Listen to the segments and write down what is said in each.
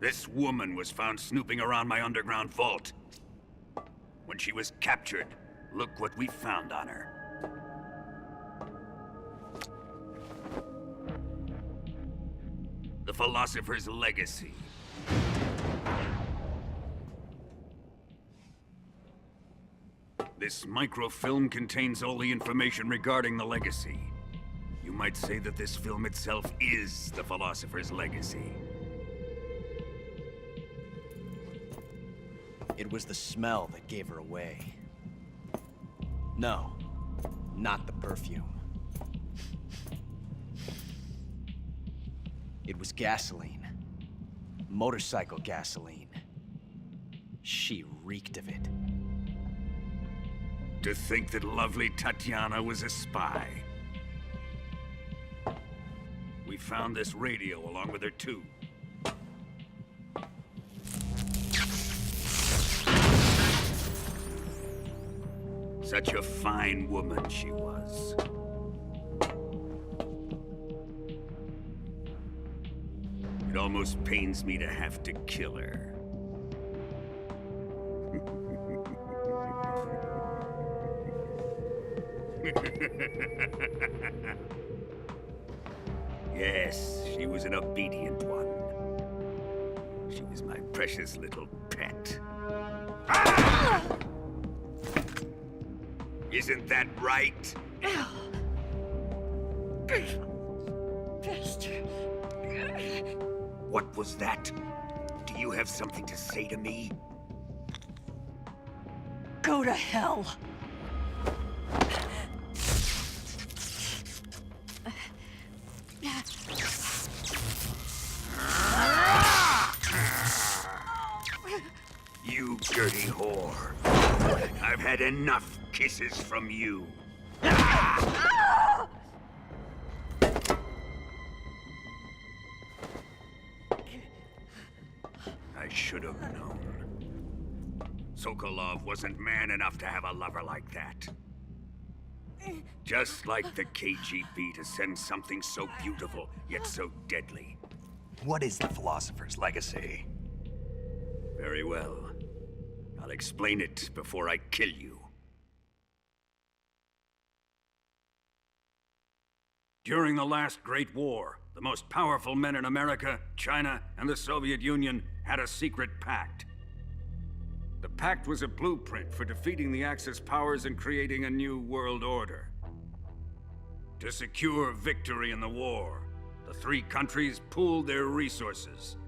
This woman was found snooping around my underground vault. When she was captured, look what we found on her. The Philosopher's Legacy. This microfilm contains all the information regarding the Legacy. You might say that this film itself is the Philosopher's Legacy. It was the smell that gave her away. No, not the perfume. It was gasoline. Motorcycle gasoline. She reeked of it. To think that lovely Tatiana was a spy. We found this radio along with her too. Such a fine woman she was. It almost pains me to have to kill her. Yes, she was an obedient one. She was my precious little pet. Ah! Isn't that right? Bastard. What was that? Do you have something to say to me? Go to hell. You dirty whore. I've had enough kisses from you. I should have known. Sokolov wasn't man enough to have a lover like that. Just like the KGB to send something so beautiful, yet so deadly. What is the Philosopher's Legacy? Very well. I'll explain it before I kill you. During the last Great War, the most powerful men in America, China, and the Soviet Union had a secret pact. The pact was a blueprint for defeating the Axis powers and creating a new world order. To secure victory in the war, the three countries pooled their resources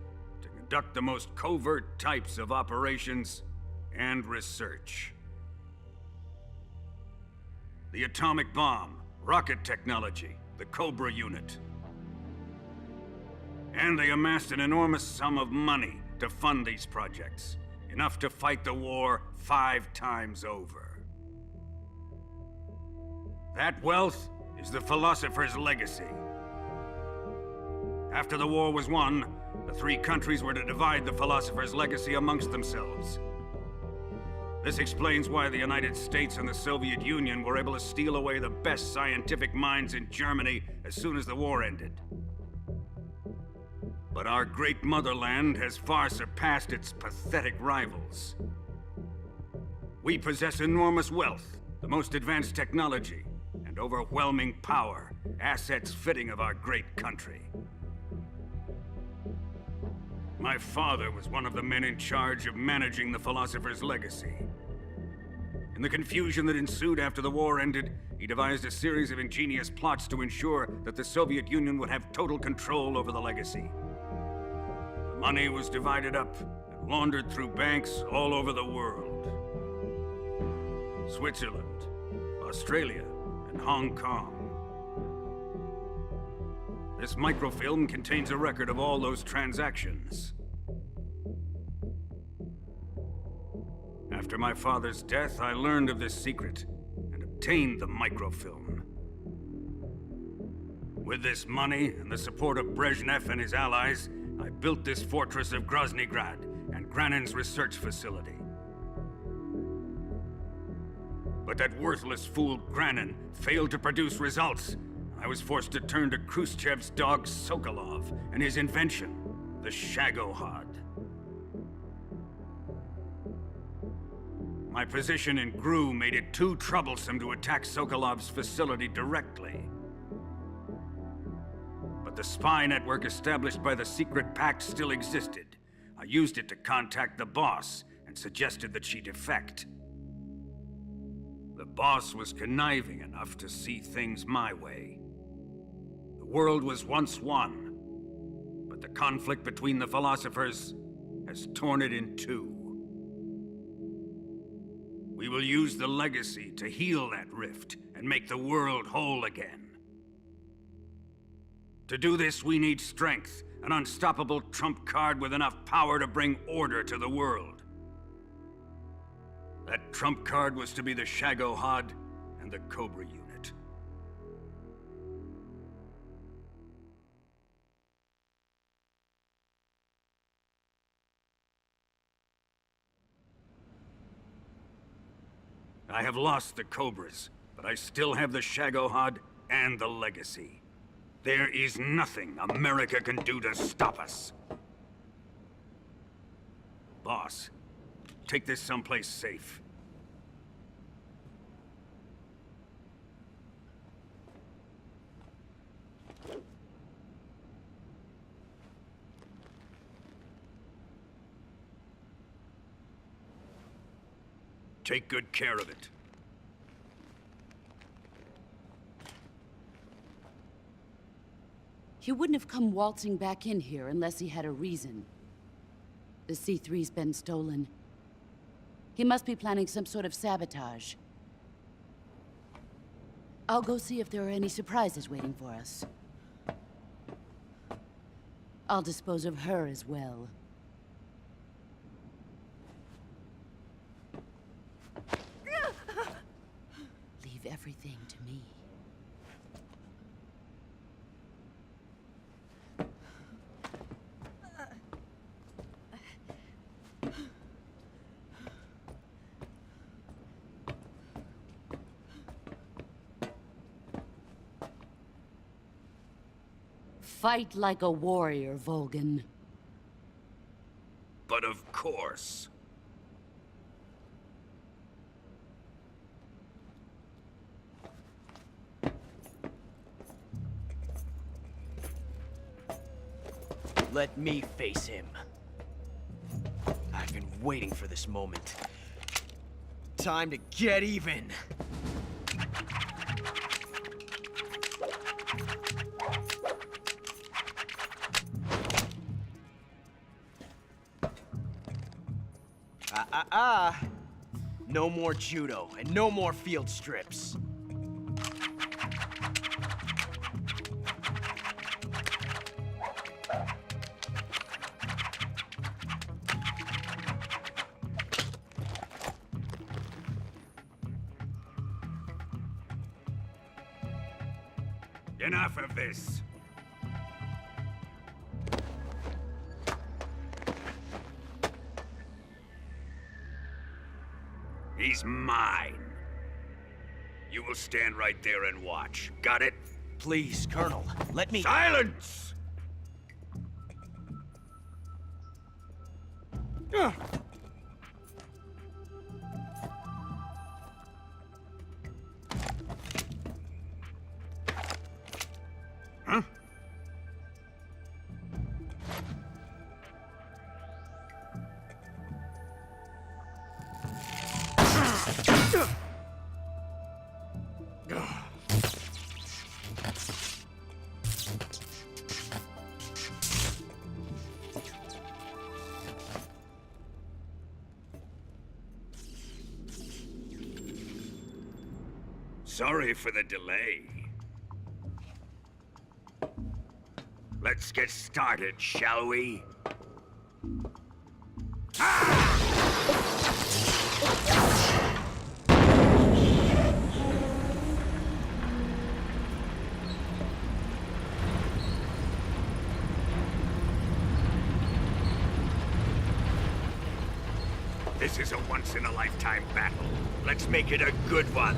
to conduct the most covert types of operations and research. The atomic bomb, rocket technology, the Cobra unit. And they amassed an enormous sum of money to fund these projects, enough to fight the war 5 times over. That wealth is the Philosopher's Legacy. After the war was won, the three countries were to divide the Philosopher's Legacy amongst themselves. This explains why the United States and the Soviet Union were able to steal away the best scientific minds in Germany as soon as the war ended. But our great motherland has far surpassed its pathetic rivals. We possess enormous wealth, the most advanced technology, and overwhelming power, assets fitting of our great country. My father was one of the men in charge of managing the Philosopher's Legacy. In the confusion that ensued after the war ended, he devised a series of ingenious plots to ensure that the Soviet Union would have total control over the Legacy. The money was divided up and laundered through banks all over the world. Switzerland, Australia, and Hong Kong. This microfilm contains a record of all those transactions. After my father's death, I learned of this secret and obtained the microfilm. With this money and the support of Brezhnev and his allies, I built this fortress of Groznygrad and Granin's research facility. But that worthless fool Granin failed to produce results. I was forced to turn to Khrushchev's dog Sokolov and his invention, the Shagohod. My position in GRU made it too troublesome to attack Sokolov's facility directly. But the spy network established by the secret pact still existed. I used it to contact the boss and suggested that she defect. The boss was conniving enough to see things my way. The world was once one, but the conflict between the philosophers has torn it in two. We will use the legacy to heal that rift and make the world whole again. To do this, we need strength, an unstoppable trump card with enough power to bring order to the world. That trump card was to be the Shagohod and the Cobra unit. I have lost the Cobras, but I still have the Shagohod and the legacy. There is nothing America can do to stop us. Boss, take this someplace safe. Take good care of it. He wouldn't have come waltzing back in here unless he had a reason. The C3's been stolen. He must be planning some sort of sabotage. I'll go see if there are any surprises waiting for us. I'll dispose of her as well. Leave everything to me. Fight like a warrior, Volgin. But of course. Let me face him. I've been waiting for this moment. Time to get even. No more judo, and no more field strips. Enough of this. He's mine. You will stand right there and watch. Got it? Please, Colonel, let me— Silence! Huh? Sorry for the delay. Let's get started, shall we? This is a once-in-a-lifetime battle. Let's make it a good one.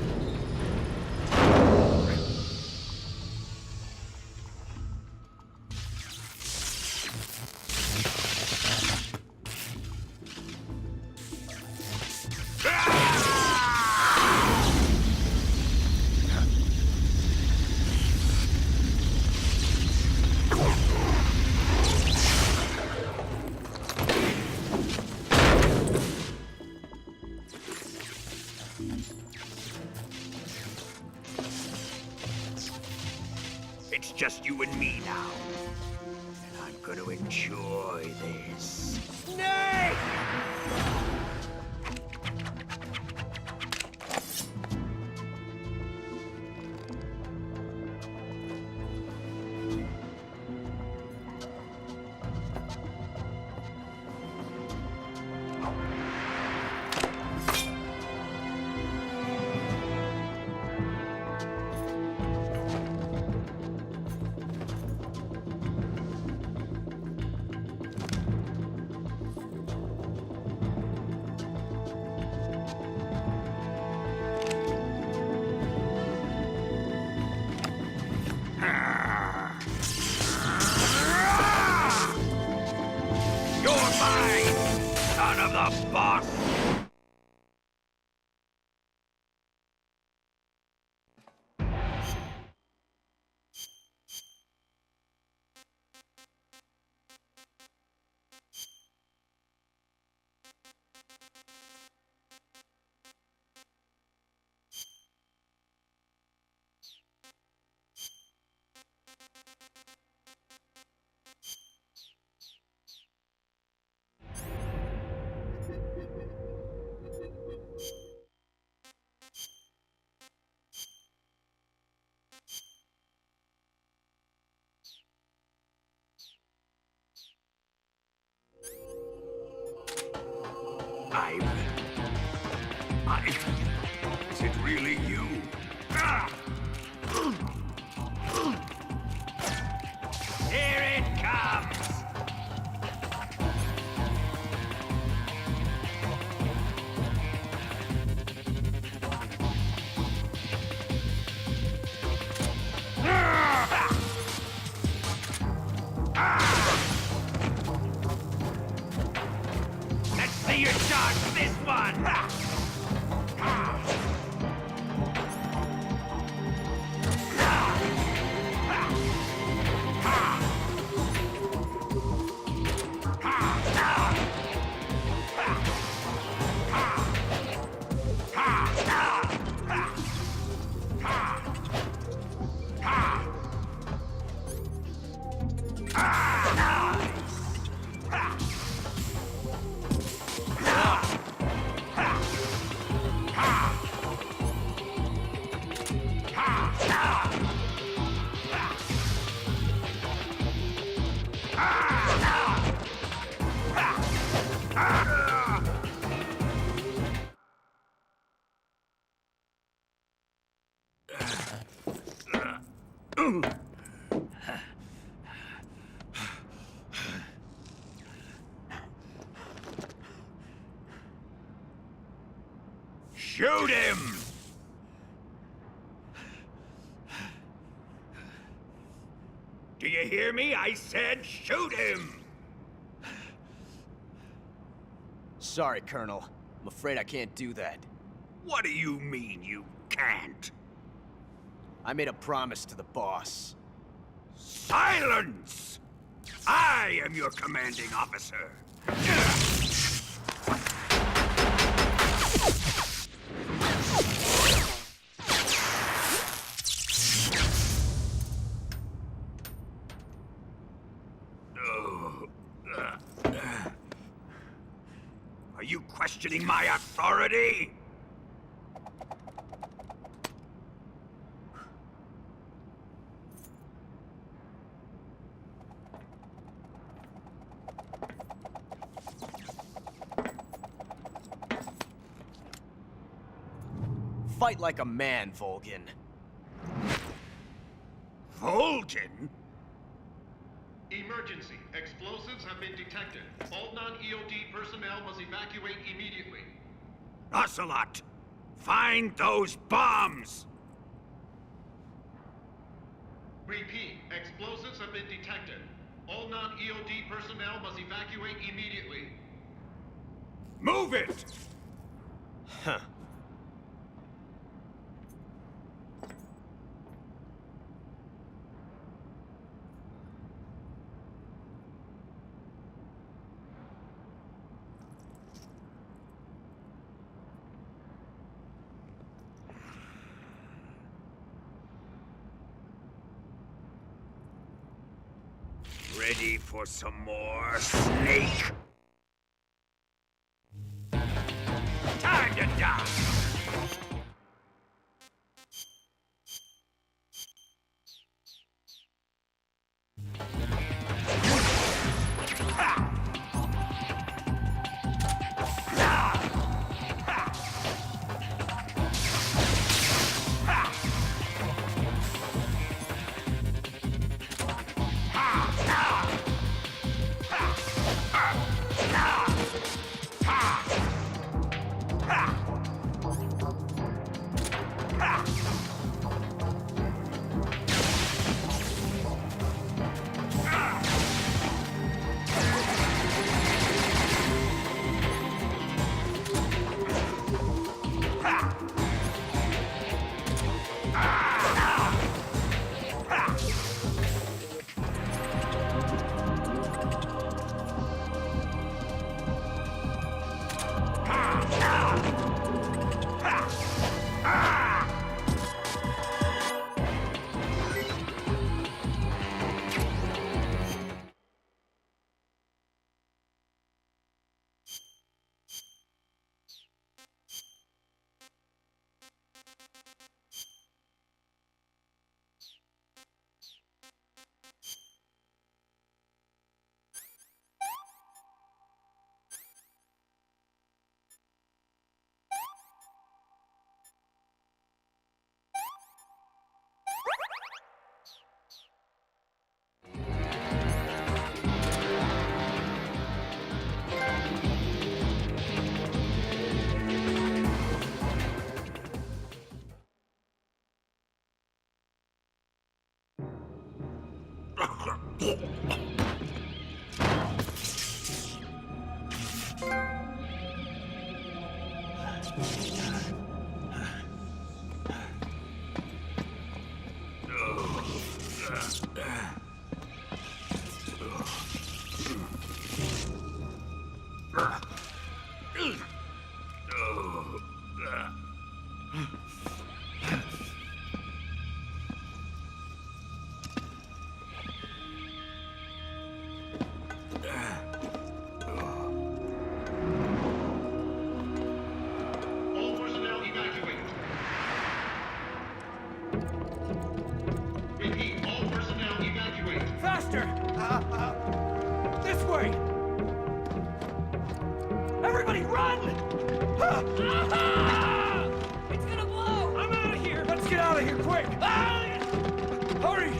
Ah! just you and me now. And I'm gonna enjoy this. Nay! You're mine, son of the boss! Is it really you? Here it comes! Let's see your charge for this one! Shoot him! Do you hear me? I said shoot him! Sorry, Colonel. I'm afraid I can't do that. What do you mean you can't? I made a promise to the boss. Silence! I am your commanding officer. Are you questioning my authority? Fight like a man, Volgin. Volgin? Emergency. Explosives have been detected. All non-EOD personnel must evacuate immediately. Ocelot! Find those bombs! Repeat. Explosives have been detected. All non-EOD personnel must evacuate immediately. Move it! Huh. Ready for some more, Snake? Time to die! All personnel evacuate. Repeat, all personnel evacuate. Faster! This way! Everybody run! It's gonna blow! I'm out of here! Let's get out of here, quick! Hurry!